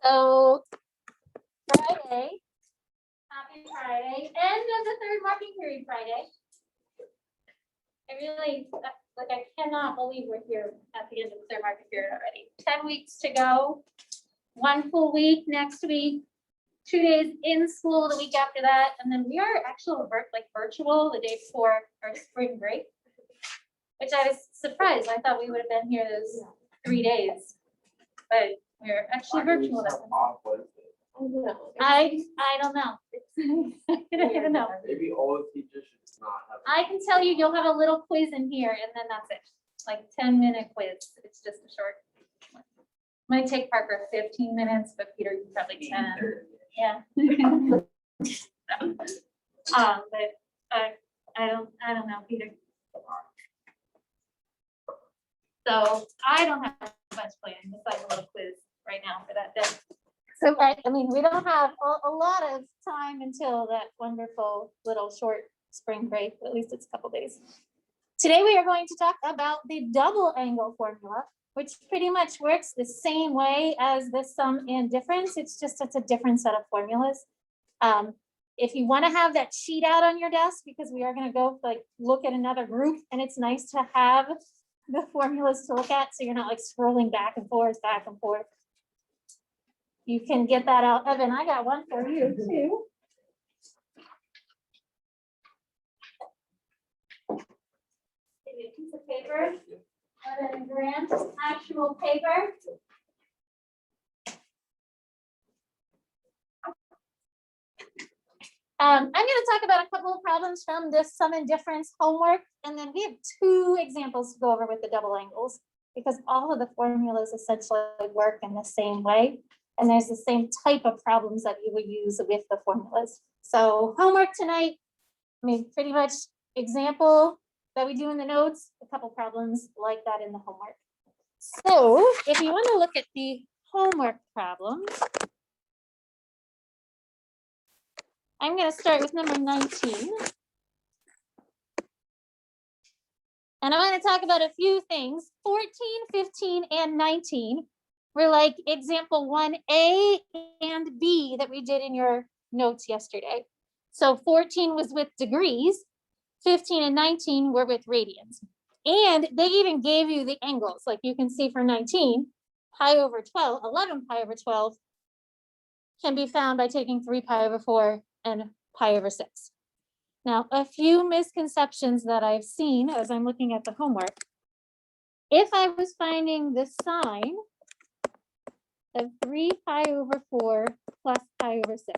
So Friday, happy Friday, end of the third marking period Friday. I really, like, I cannot believe we're here at the end of the third marking period already. 10 weeks to go, 1 full week next week, 2 days in school the week after that, and then we are actually virtual the day before our spring break, which I was surprised. I thought we would have been here those 3 days, but we're actually virtual. I don't know. I don't even know. Maybe all the teachers should not have. I can tell you, you'll have a little quiz in here, and then that's it. Like 10-minute quiz. It's just a short. Might take Parker 15 minutes, but Peter probably 10. Yeah. But I don't know, Peter. So I don't have much planned besides a little quiz right now for that day. So I mean, we don't have a lot of time until that wonderful little short spring break. At least it's a couple days. Today we are going to talk about the double angle formula, which pretty much works the same way as the sum and difference. It's a different set of formulas. If you want to have that sheet out on your desk, because we are going to go look at another group, and it's nice to have the formulas to look at, so you're not like scrolling back and forth. You can get that out. Evan, I got one for you too. Give you a piece of paper, other than Grant's actual paper. I'm going to talk about a couple of problems from this sum and difference homework, and then we have 2 examples to go over with the double angles, because all of the formulas essentially work in the same way, and there's the same type of problems that you would use with the formulas. So homework tonight, I mean, pretty much example that we do in the notes, a couple problems like that in the homework. So if you want to look at the homework problem, I'm going to start with number 19. And I want to talk about a few things. 14, 15, and 19 were like example 1A and B that we did in your notes yesterday. So 14 was with degrees, 15 and 19 were with radians. And they even gave you the angles. Like you can see for 19, pi over 12, 11 pi over 12 can be found by taking 3 pi over 4 and pi over 6. Now, a few misconceptions that I've seen as I'm looking at the homework. If I was finding the sign of 3 pi over 4 plus pi over 6,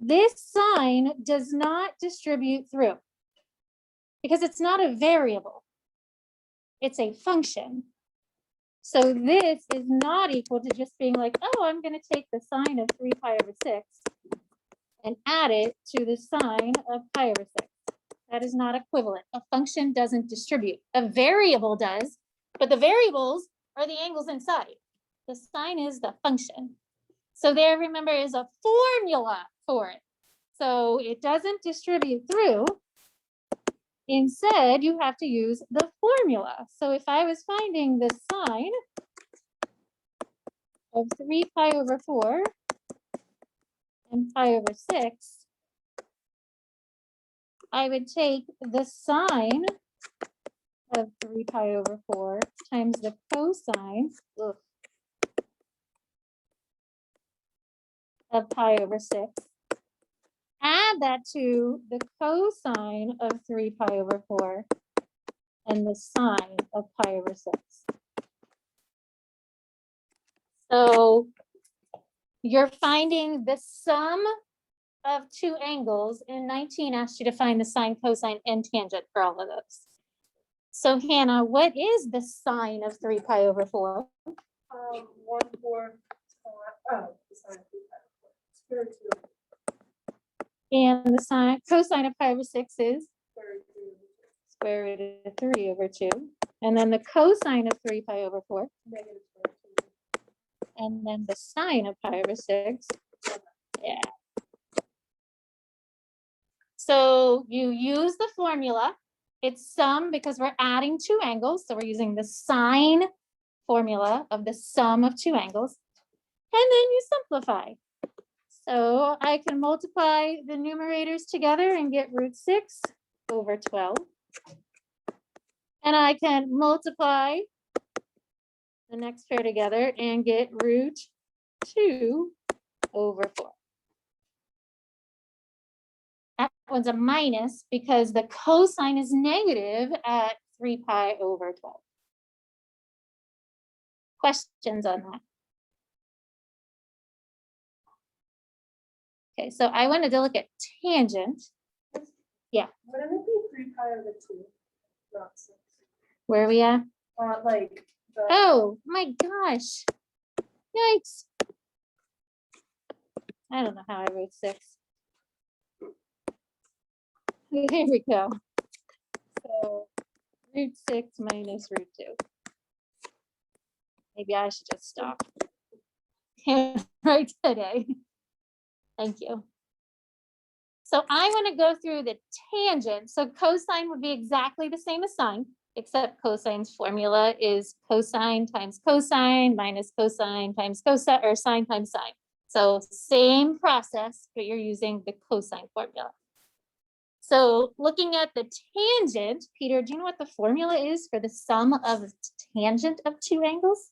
this sign does not distribute through because it's not a variable. It's a function. So this is not equal to just being like, oh, I'm going to take the sine of 3 pi over 6 and add it to the sine of pi over 6. That is not equivalent. A function doesn't distribute. A variable does, but the variables are the angles inside. The sine is the function. So there, remember, is a formula for it. So it doesn't distribute through. Instead, you have to use the formula. So if I was finding the sine of 3 pi over 4 and pi over 6, I would take the sine of 3 pi over 4 times the cosine of pi over 6. Add that to the cosine of 3 pi over 4 and the sine of pi over 6. So you're finding the sum of 2 angles, and 19 asked you to find the sine, cosine, and tangent for all of those. So Hannah, what is the sine of 3 pi over 4? 1/4. Oh, sorry. And the sine, cosine of pi over 6 is square root of 3 over 2. And then the cosine of 3 pi over 4. And then the sine of pi over 6. Yeah. So you use the formula. It's sum because we're adding 2 angles. So we're using the sine formula of the sum of two angles, and then you simplify. So I can multiply the numerators together and get √6 over 12. And I can multiply the next pair together and get √2 over 4. That one's a minus because the cosine is negative at 3 pi over 12. Questions on that? Okay, so I wanted to look at tangent. Yeah. Wouldn't it be 3 pi over 2, not 6? Where are we at? Like the. Oh my gosh. Yikes. I don't know how I wrote 6. Here we go. So √6 minus √2. Maybe I should just stop. Right today. Thank you. So I want to go through the tangent. So cosine would be exactly the same as sine, except cosine's formula is cosine times cosine minus cosine times cosine, or sine times sine. So same process, but you're using the cosine formula. So looking at the tangent, Peter, do you know what the formula is for the sum of tangent of two angles?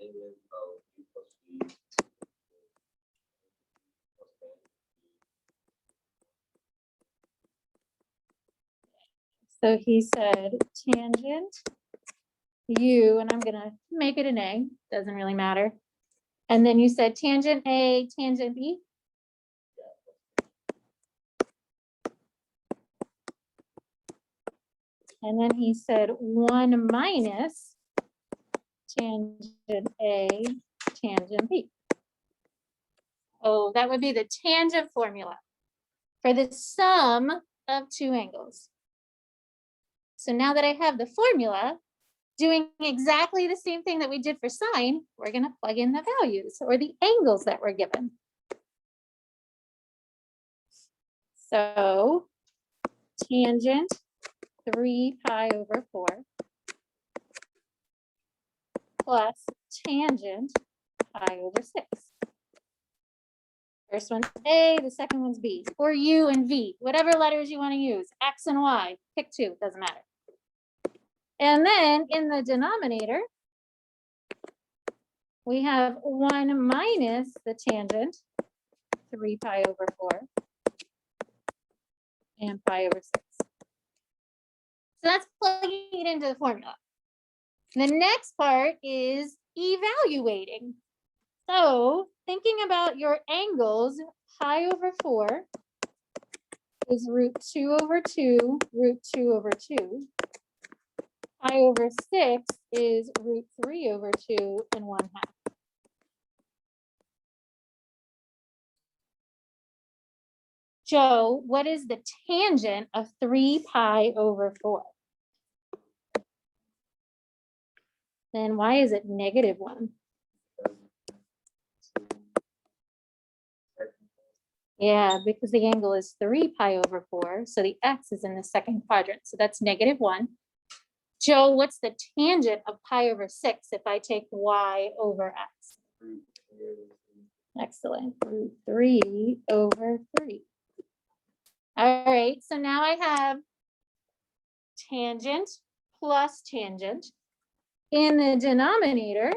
And then, u plus v. So he said tangent u, and I'm gonna make it an A, doesn't really matter. And then you said tangent A, tangent B. And then he said 1 minus tangent A, tangent B. Oh, that would be the tangent formula for the sum of two angles. So now that I have the formula, doing exactly the same thing that we did for sine, we're going to plug in the values or the angles that were given. So tangent 3 pi over 4 plus tangent pi over 6. First one's A, the second one's B, or U and V, whatever letters you want to use, X and Y, pick two, doesn't matter. And then in the denominator, we have 1 minus the tangent, 3 pi over 4, and pi over 6. So that's plugging it into the formula. The next part is evaluating. So thinking about your angles, pi over 4 is √2 over 2, √2 over 2. Pi over 6 is √3 over 2 and 1/2. Joe, what is the tangent of 3 pi over 4? Then why is it -1? Yeah, because the angle is 3 pi over 4, so the x is in the second quadrant, so that's -1. Joe, what's the tangent of pi over 6 if I take y over x? Excellent, √3 over 3. All right, so now I have tangent plus tangent. In the denominator,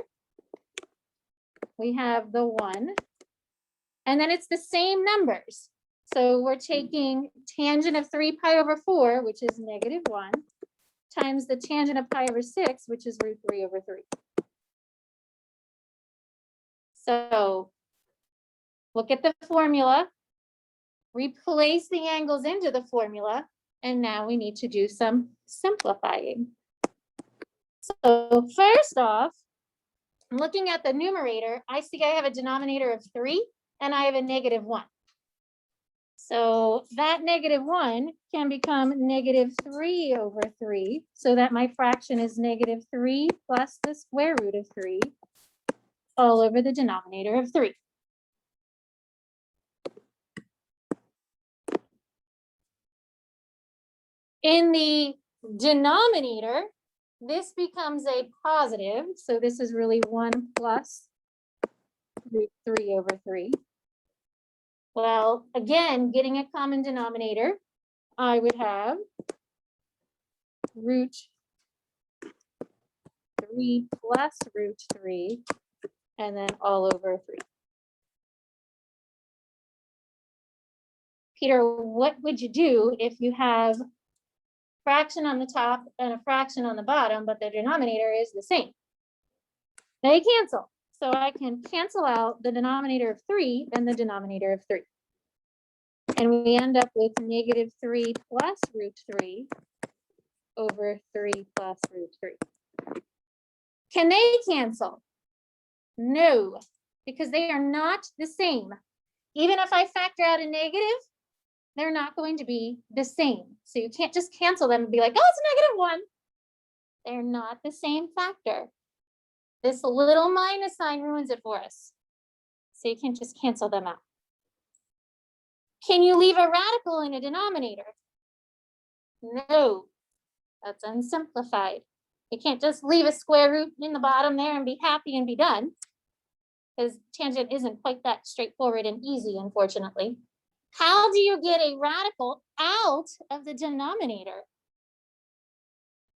we have the 1, and then it's the same numbers. So we're taking tangent of 3 pi over 4, which is -1, times the tangent of pi over 6, which is √3 over 3. So look at the formula, replace the angles into the formula, and now we need to do some simplifying. So first off, looking at the numerator, I see I have a denominator of 3 and I have a -1. So that -1 can become -3 over 3, so that my fraction is -3 plus the square root of 3 all over the denominator of 3. In the denominator, this becomes a positive. So this is really 1 plus root 3 over 3. Well, again, getting a common denominator, I would have root 3 plus root 3, and then all over 3. Peter, what would you do if you have fraction on the top and a fraction on the bottom, but the denominator is the same? They cancel. So I can cancel out the denominator of 3 and the denominator of 3. And we end up with negative 3 plus root 3 over 3 plus root 3. Can they cancel? No, because they are not the same. Even if I factor out a negative, they're not going to be the same. So you can't just cancel them and be like, oh, it's a -1. They're not the same factor. This little minus sign ruins it for us. So you can't just cancel them out. Can you leave a radical in a denominator? No, that's unsimplified. You can't just leave a square root in the bottom there and be happy and be done, because tangent isn't quite that straightforward and easy, unfortunately. How do you get a radical out of the denominator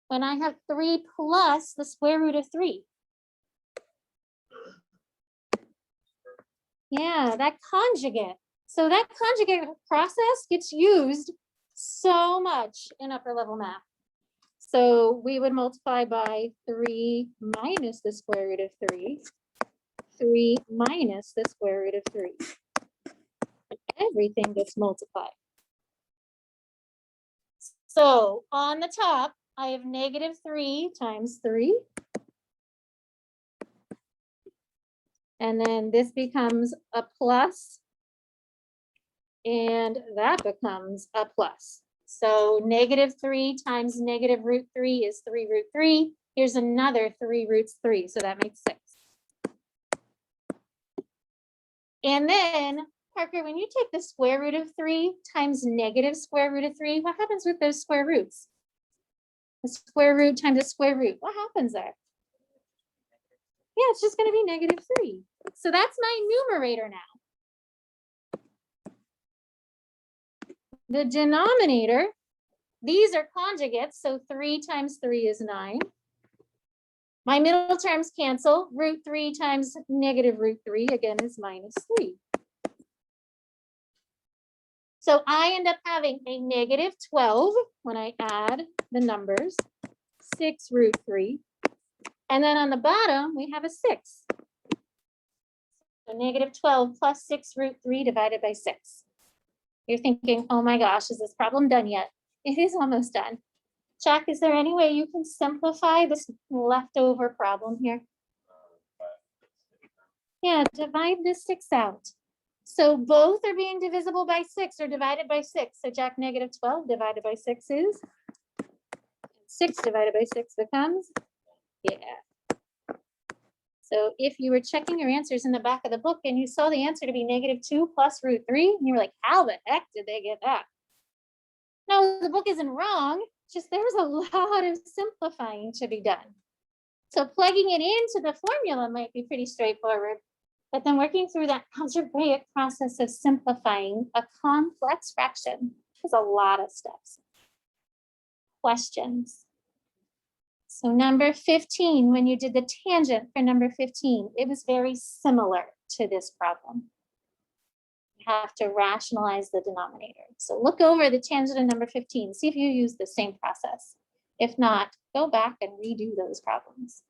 when I have 3 plus the square root of 3? Yeah, that conjugate. So that conjugate process gets used so much in upper level math. So we would multiply by 3 minus the square root of 3, 3 minus the square root of 3. Everything gets multiplied. So on the top, I have negative 3 times 3. And then this becomes a plus. And that becomes a plus. So negative 3 times negative root 3 is 3 root 3. Here's another 3 roots 3. So that makes 6. And then, Parker, when you take the square root of 3 times negative square root of 3, what happens with those square roots? The square root times the square root. What happens there? Yeah, it's just going to be negative 3. So that's my numerator now. The denominator, these are conjugates, so 3 times 3 is 9. My middle terms cancel. Root 3 times negative root 3, again, is minus 3. So I end up having a negative 12 when I add the numbers, 6 root 3. And then on the bottom, we have a 6. So negative 12 plus 6 root 3 divided by 6. You're thinking, oh my gosh, is this problem done yet? It is almost done. Jack, is there any way you can simplify this leftover problem here? Yeah, divide this 6 out. So both are being divisible by 6 or divided by 6. So Jack, negative 12 divided by 6 is? 6 divided by 6 becomes? Yeah. So if you were checking your answers in the back of the book and you saw the answer to be negative 2 plus root 3, and you were like, how the heck did they get that? No, the book isn't wrong. Just there was a lot of simplifying to be done. So plugging it into the formula might be pretty straightforward, but then working through that algebraic process of simplifying a complex fraction is a lot of steps. Questions? So number 15, when you did the tangent for number 15, it was very similar to this problem. You have to rationalize the denominator. So look over the tangent of number 15, see if you use the same process. If not, go back and redo those problems.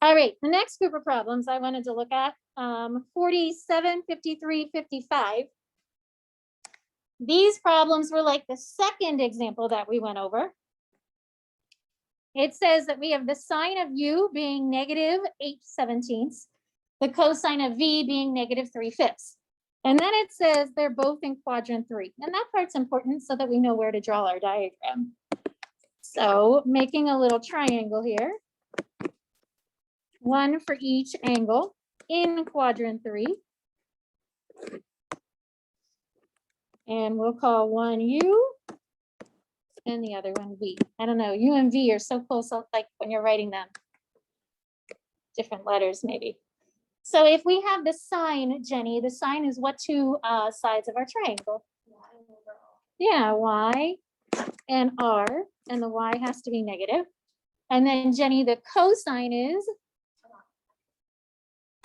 All right, the next group of problems I wanted to look at, 47, 53, 55. These problems were like the second example that we went over. It says that we have the sine of u being negative 8/17, the cosine of v being negative 3/5. And then it says they're both in quadrant 3. And that part's important so that we know where to draw our diagram. So making a little triangle here, one for each angle in quadrant 3. And we'll call one u and the other one V. I don't know, U and V are so close, like when you're writing them. Different letters maybe. So if we have the sign, Jenny, the sign is what two sides of our triangle? Yeah, Y and R, and the Y has to be negative. And then Jenny, the cosine is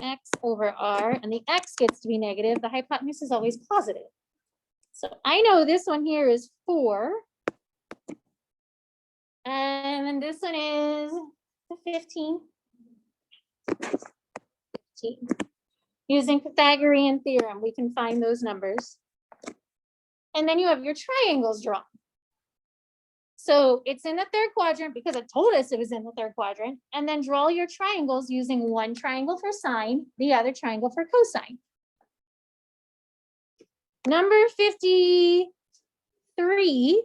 X over R, and the X gets to be negative. The hypotenuse is always positive. So I know this one here is 4. And then this one is 15. 15. Using Pythagorean theorem, we can find those numbers. And then you have your triangles drawn. So it's in the third quadrant because it told us it was in the third quadrant. And then draw your triangles using one triangle for sine, the other triangle for cosine. Number 53,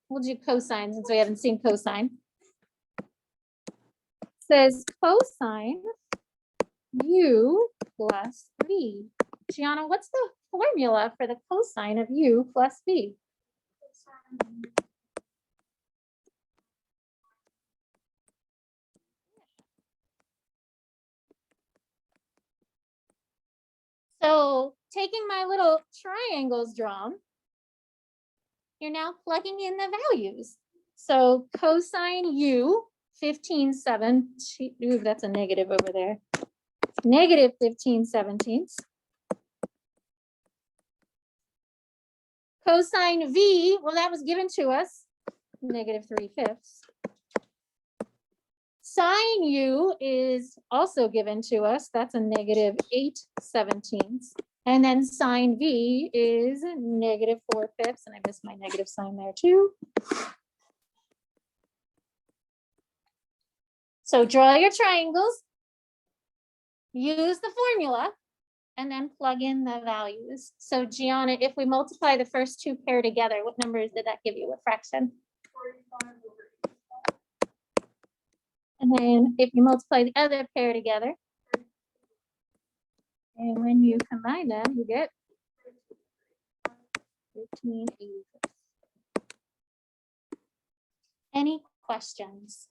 we'll do cosine since we haven't seen cosine. Says cosine u plus v. Gianna, what's the formula for the cosine of u plus v? So taking my little triangles drawn, you're now plugging in the values. So cosine u, 15/7, ooh, that's a negative over there. Negative 15/17. Cosine v, well, that was given to us, negative 3/5. Sine u is also given to us. That's a negative 8/17. And then sine v is negative 4/5. And I missed my negative sign there too. So draw your triangles, use the formula, and then plug in the values. So Gianna, if we multiply the first two pair together, what numbers did that give you? What fraction? 45 over 85. And then if you multiply the other pair together, and when you combine them, you get 13/85. Any questions?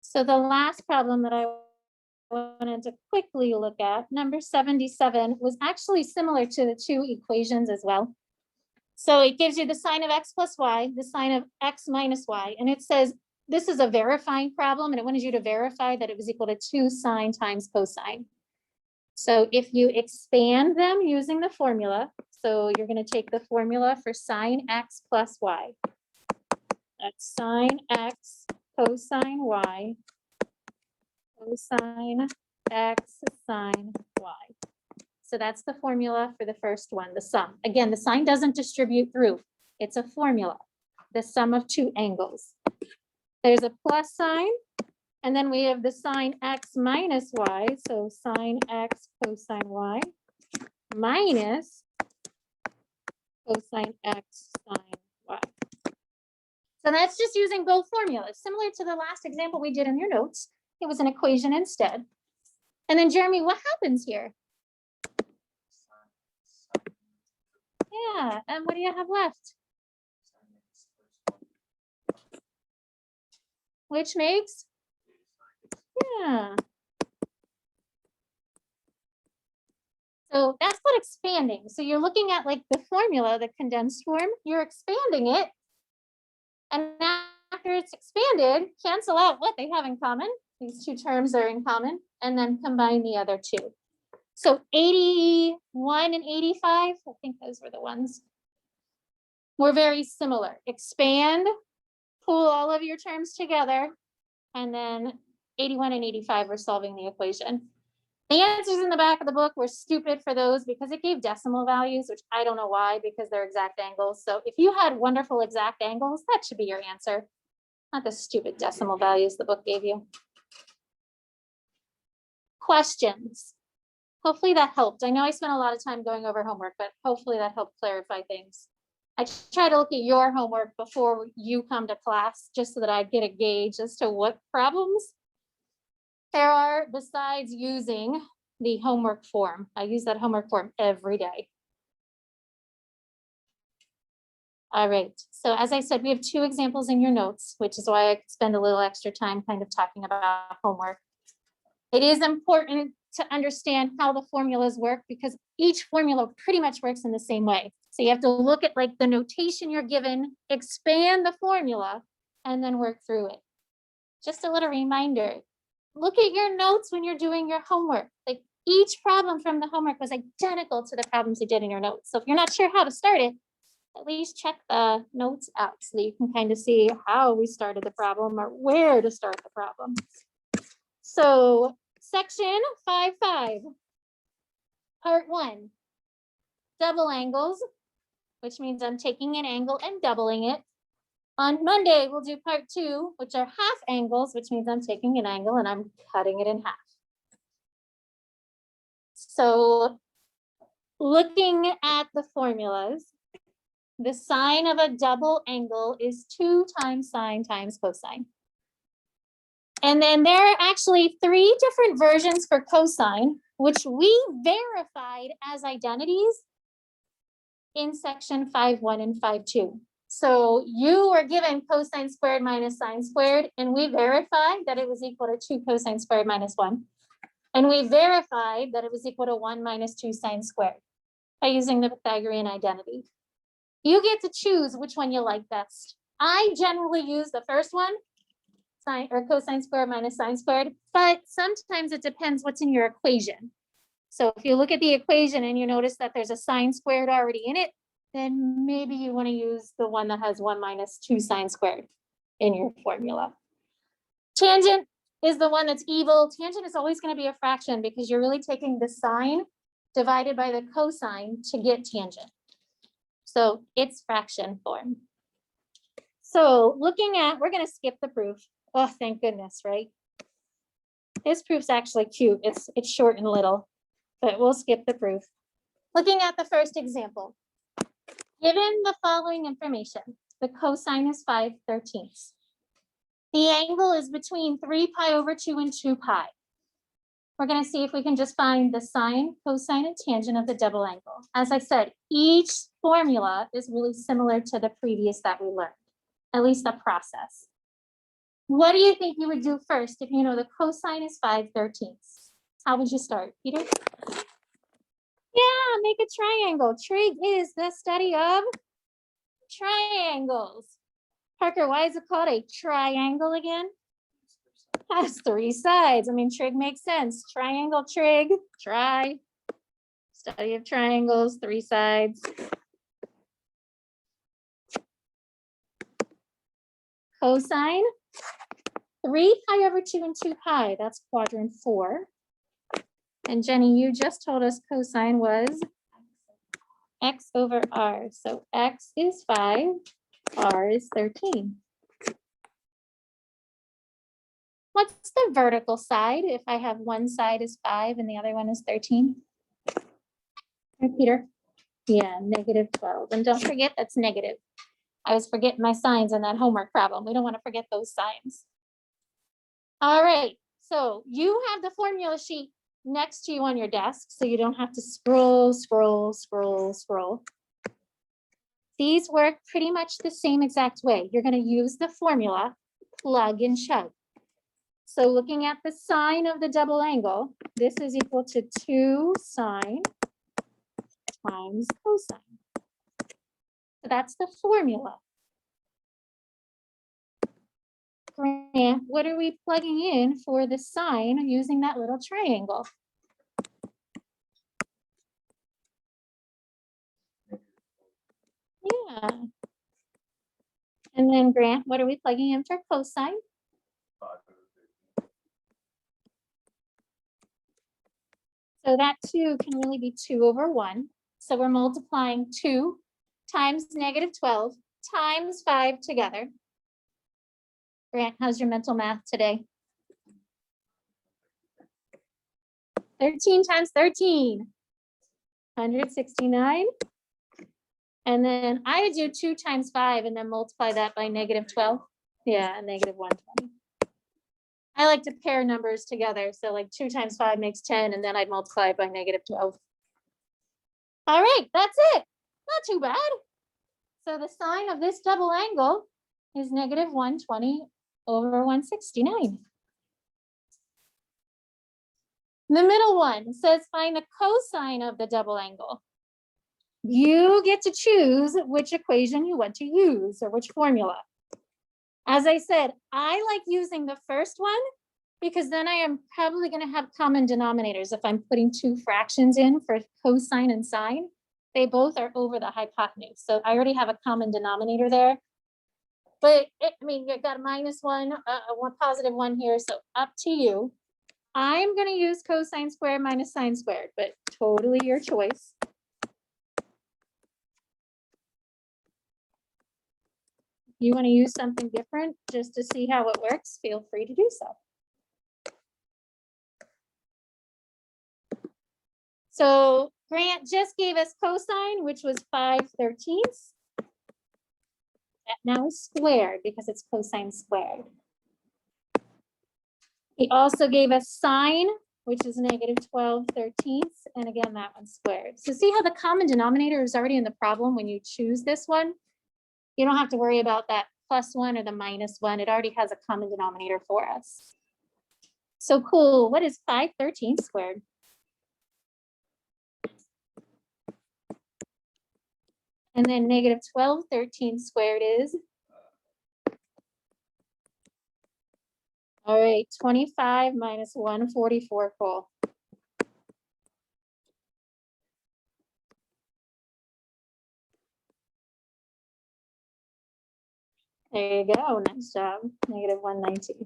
So the last problem that I wanted to quickly look at, number 77, was actually similar to the two equations as well. So it gives you the sine of x plus y, the sine of x minus y, and it says this is a verifying problem, and it wanted you to verify that it was equal to 2 sine times cosine. So if you expand them using the formula, so you're going to take the formula for sine x plus y. That's sine x cosine y, cosine x sine y. So that's the formula for the first one, the sum. Again, the sign doesn't distribute through. It's a formula, the sum of two angles. There's a plus sign, and then we have the sine x minus y, so sine x cosine y minus cosine x sine y. So that's just using both formulas, similar to the last example we did in your notes. It was an equation instead. And then Jeremy, what happens here? Yeah, and what do you have left? Which makes? Yeah. So that's what expanding. So you're looking at like the formula, the condensed form, you're expanding it. And after it's expanded, cancel out what they have in common. These two terms are in common, and then combine the other two. So 81 and 85, I think those were the ones, were very similar. Expand, pull all of your terms together, and then 81 and 85 were solving the equation. The answers in the back of the book were stupid for those because it gave decimal values, which I don't know why, because they're exact angles. So if you had wonderful exact angles, that should be your answer, not the stupid decimal values the book gave you. Questions? Hopefully that helped. I know I spent a lot of time going over homework, but hopefully that helped clarify things. I try to look at your homework before you come to class, just so that I get a gauge as to what problems there are besides using the homework form. I use that homework form every day. All right, so as I said, we have 2 examples in your notes, which is why I spend a little extra time kind of talking about homework. It is important to understand how the formulas work because each formula pretty much works in the same way. So you have to look at like the notation you're given, expand the formula, and then work through it. Just a little reminder, look at your notes when you're doing your homework. Like each problem from the homework was identical to the problems you did in your notes. So if you're not sure how to start it, at least check the notes out so that you can kind of see how we started the problem or where to start the problem. So section 5.5, part 1, double angles, which means I'm taking an angle and doubling it. On Monday, we'll do part 2, which are half angles, which means I'm taking an angle and I'm cutting it in half. So looking at the formulas, the sine of a double angle is 2 times sine times cosine. And then there are actually 3 different versions for cosine, which we verified as identities in section 5.1 and 5.2. So you were given cosine squared minus sine squared, and we verified that it was equal to 2 cosine squared minus 1. And we verified that it was equal to 1 minus 2 sine squared by using the Pythagorean identity. You get to choose which one you like best. I generally use the first one, sine or cosine squared minus sine squared, but sometimes it depends what's in your equation. So if you look at the equation and you notice that there's a sine squared already in it, then maybe you want to use the one that has 1 minus 2 sine squared in your formula. Tangent is the one that's evil. Tangent is always going to be a fraction because you're really taking the sine divided by the cosine to get tangent. So it's fraction form. So looking at, we're going to skip the proof. Oh, thank goodness, right? This proof's actually cute. It's short and little, but we'll skip the proof. Looking at the first example, given the following information, the cosine is 5/13. The angle is between 3 pi over 2 and 2 pi. We're going to see if we can just find the sine, cosine, and tangent of the double angle. As I said, each formula is really similar to the previous that we learned, at least the process. What do you think you would do first if you know the cosine is 5/13? How would you start, Peter? Yeah, make a triangle. Trig is the study of triangles. Parker, why is it called a triangle again? Has 3 sides. I mean, trig makes sense. Triangle, trig, tri. Study of triangles, 3 sides. Cosine, 3 pi over 2 and 2 pi. That's quadrant 4. And Jenny, you just told us cosine was x over r. So x is 5, r is 13. What's the vertical side if I have one side is 5 and the other one is 13? Peter? Yeah, -12. And don't forget that's negative. I was forgetting my signs in that homework problem. We don't want to forget those signs. All right, so you have the formula sheet next to you on your desk, so you don't have to scroll. These work pretty much the same exact way. You're going to use the formula, plug and chug. So looking at the sine of the double angle, this is equal to 2 sine times cosine. So that's the formula. Grant, what are we plugging in for the sine using that little triangle? Yeah. And then Grant, what are we plugging in for cosine? So that 2 can really be 2 over 1. So we're multiplying 2 times -12 times 5 together. Grant, how's your mental math today? 13 times 13, 169. And then I would do 2 times 5 and then multiply that by -12. Yeah, -120. I like to pair numbers together. So like 2 times 5 makes 10, and then I'd multiply it by -12. All right, that's it. Not too bad. So the sine of this double angle is negative 120 over 169. The middle one says find the cosine of the double angle. You get to choose which equation you want to use or which formula. As I said, I like using the first one because then I am probably going to have common denominators if I'm putting two fractions in for cosine and sine. They both are over the hypotenuse. So I already have a common denominator there. But I mean, you've got a minus one, one positive one here. So up to you. I'm going to use cosine squared minus sine squared, but totally your choice. If you want to use something different just to see how it works, feel free to do so. So Grant just gave us cosine, which was 5/13. That now is squared because it's cosine squared. He also gave us sine, which is negative 12/13. And again, that one's squared. So see how the common denominator is already in the problem when you choose this one? You don't have to worry about that plus one or the minus one. It already has a common denominator for us. So cool. What is 5/13 squared? And then negative 12/13 squared is? All right, 25 minus 144, cool. There you go, nice job, negative 119.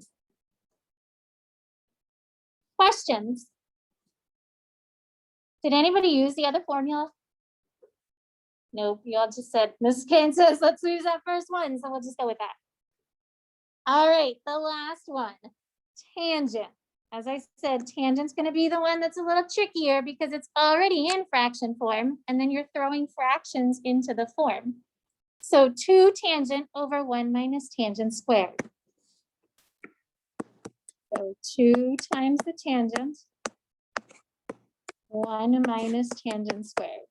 Questions? Did anybody use the other formula? Nope, you all just said, Mrs. Kane says, let's use that first one, so we'll just go with that. All right, the last one, tangent. As I said, tangent's gonna be the one that's a little trickier because it's already in fraction form, and then you're throwing fractions into the form. So 2 tangent over 1 minus tangent squared. So 2 times the tangent, 1 minus tangent squared.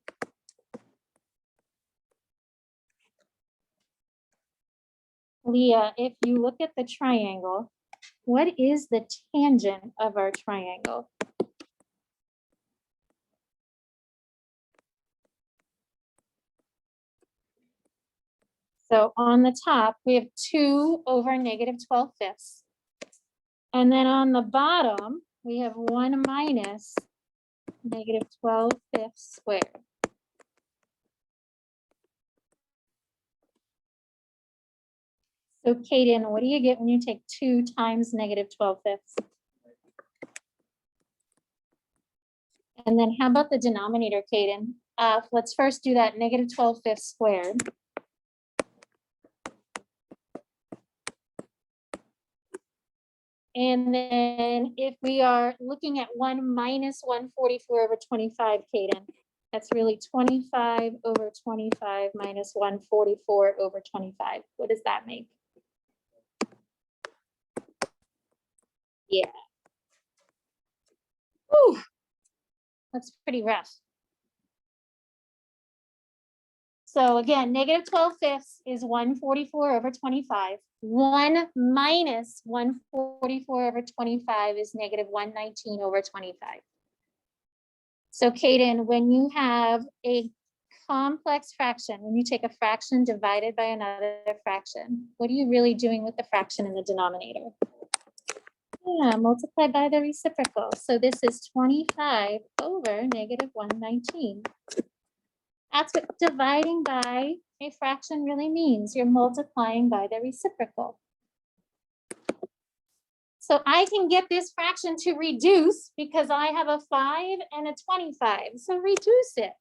Leah, if you look at the triangle, what is the tangent of our triangle? So on the top, we have 2 over negative 12/5. And then on the bottom, we have 1 minus negative 12/5 squared. So Kaden, what do you get when you take 2 times negative 12/5? And then how about the denominator, Kaden? Let's first do that negative 12/5 squared. And then if we are looking at 1 minus 144 over 25, Kaden, that's really 25 over 25 minus 144 over 25. What does that make? Yeah. Whew. That's pretty rough. So again, negative 12/5 is 144 over 25. 1 minus 144 over 25 is negative 119 over 25. So Kaden, when you have a complex fraction, when you take a fraction divided by another fraction, what are you really doing with the fraction in the denominator? Yeah, multiply by the reciprocal. So this is 25 over negative 119. That's what dividing by a fraction really means. You're multiplying by the reciprocal. So I can get this fraction to reduce because I have a 5 and a 25. So reduce it.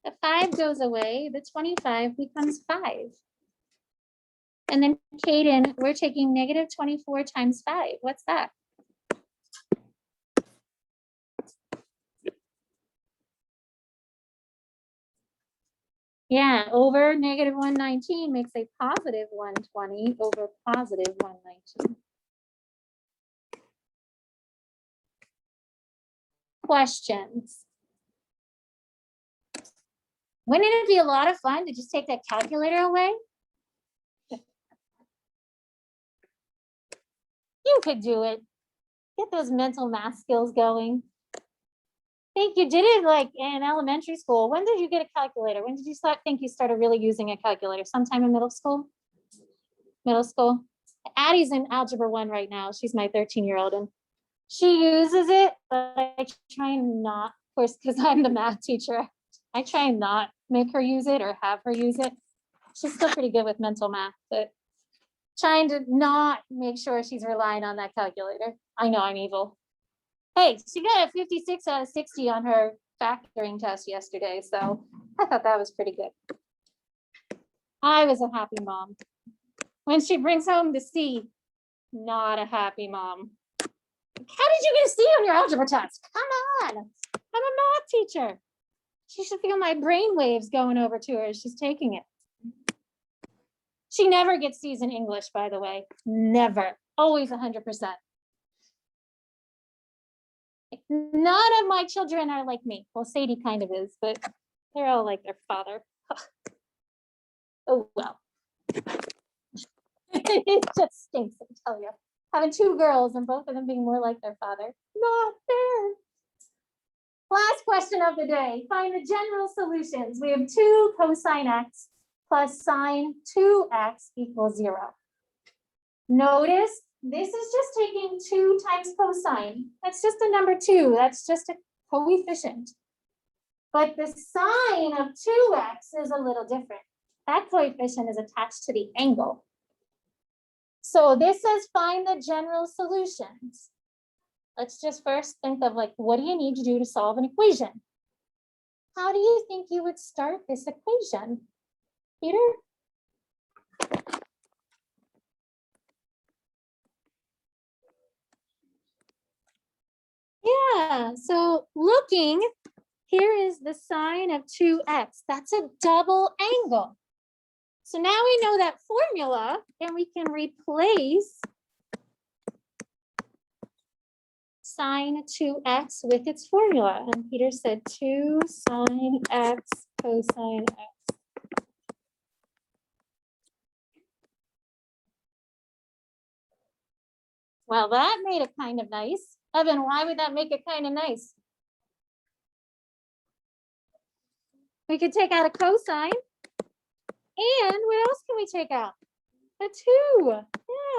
The 5 goes away, the 25 becomes 5. And then Kaden, we're taking negative 24 times 5. What's that? Yeah, over negative 119 makes a positive 120 over positive 119. Questions? Wouldn't it be a lot of fun to just take that calculator away? You could do it. Get those mental math skills going. I think you did it like in elementary school. When did you get a calculator? When did you think you started really using a calculator? Sometime in middle school? Middle school. Addie's in Algebra 1 right now. She's my 13-year-old and she uses it, but I try not, of course, because I'm the math teacher. I try and not make her use it or have her use it. She's still pretty good with mental math, but trying to not make sure she's relying on that calculator. I know I'm evil. Hey, she got a 56 out of 60 on her factoring test yesterday, so I thought that was pretty good. I was a happy mom. When she brings home the C, not a happy mom. How did you get a C on your algebra test? Come on, I'm a math teacher. She should feel my brain waves going over to her as she's taking it. She never gets C's in English, by the way. Never. Always 100%. None of my children are like me. Well, Sadie kind of is, but they're all like their father. Oh, well. It just stinks, I tell you. Having two girls and both of them being more like their father. Not fair. Last question of the day. Find the general solutions. We have 2 cosine x plus sine 2x equals 0. Notice this is just taking 2 times cosine. That's just a number 2. That's just a coefficient. But the sine of 2x is a little different. That coefficient is attached to the angle. So this says find the general solutions. Let's just first think of like, what do you need to do to solve an equation? How do you think you would start this equation? Peter? Yeah, so looking, here is the sine of 2x. That's a double angle. So now we know that formula, and we can replace sine 2x with its formula. And Peter said 2 sine x cosine x. Well, that made it kind of nice. Evan, why would that make it kind of nice? We could take out a cosine. And what else can we take out? A 2.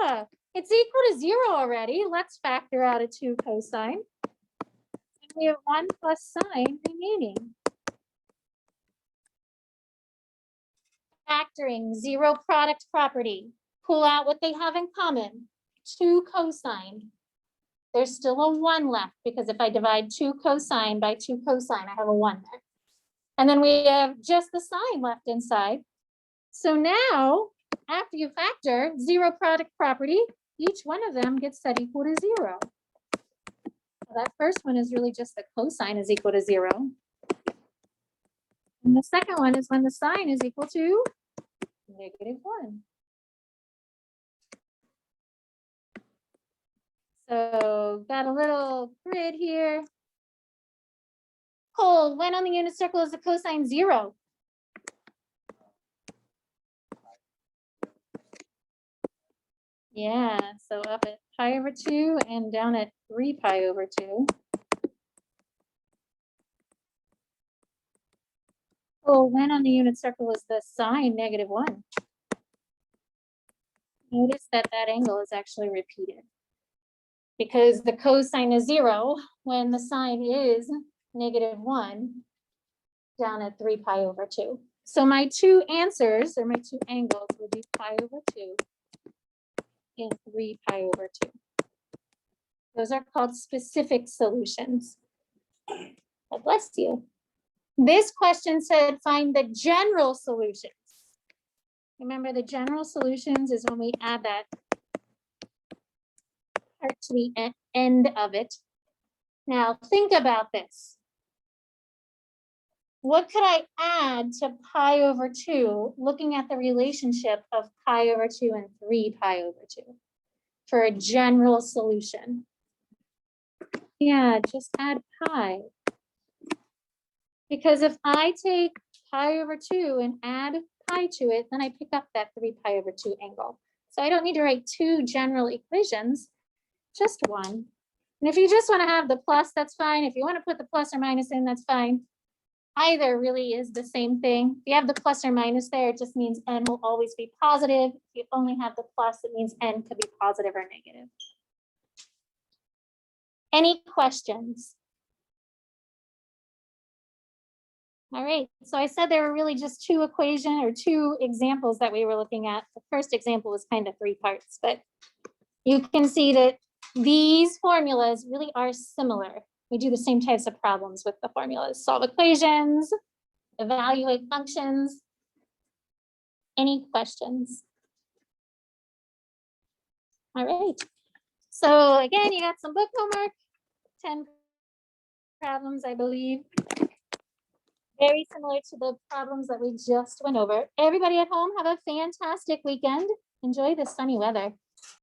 Yeah, it's equal to 0 already. Let's factor out a 2 cosine. And we have 1 plus sine remaining. Factoring, 0 product property. Pull out what they have in common. 2 cosine. There's still a 1 left because if I divide 2 cosine by 2 cosine, I have a 1 there. And then we have just the sine left inside. So now, after you factor 0 product property, each one of them gets set equal to 0. So that first one is really just the cosine is equal to 0. And the second one is when the sine is equal to -1. So got a little grid here. Cole, when on the unit circle is the cosine 0? Yeah, so up at pi over 2 and down at 3 pi over 2. Oh, when on the unit circle is the sine -1? Notice that that angle is actually repeated because the cosine is 0 when the sine is -1 down at 3 pi over 2. So my 2 answers or my 2 angles will be pi over 2 and 3 pi over 2. Those are called specific solutions. God bless you. This question said find the general solutions. Remember, the general solutions is when we add that part to the end of it. Now think about this. What could I add to pi over 2, looking at the relationship of pi over 2 and 3 pi over 2 for a general solution? Yeah, just add pi. Because if I take pi/2 and add pi to it, then I pick up that 3 pi/2 angle. So I don't need to write two general equations, just one. And if you just want to have the plus, that's fine. If you want to put the plus or minus in, that's fine. Either really is the same thing. If you have the plus or minus there, it just means n will always be positive. If you only have the plus, it means n could be positive or negative. Any questions? All right, so I said there were really just two examples that we were looking at. The first example was kind of 3 parts, but you can see that these formulas really are similar. We do the same types of problems with the formulas. Solve equations, evaluate functions. Any questions? All right. So again, you got some book homework, 10 problems, I believe. Very similar to the problems that we just went over. Everybody at home, have a fantastic weekend. Enjoy the sunny weather.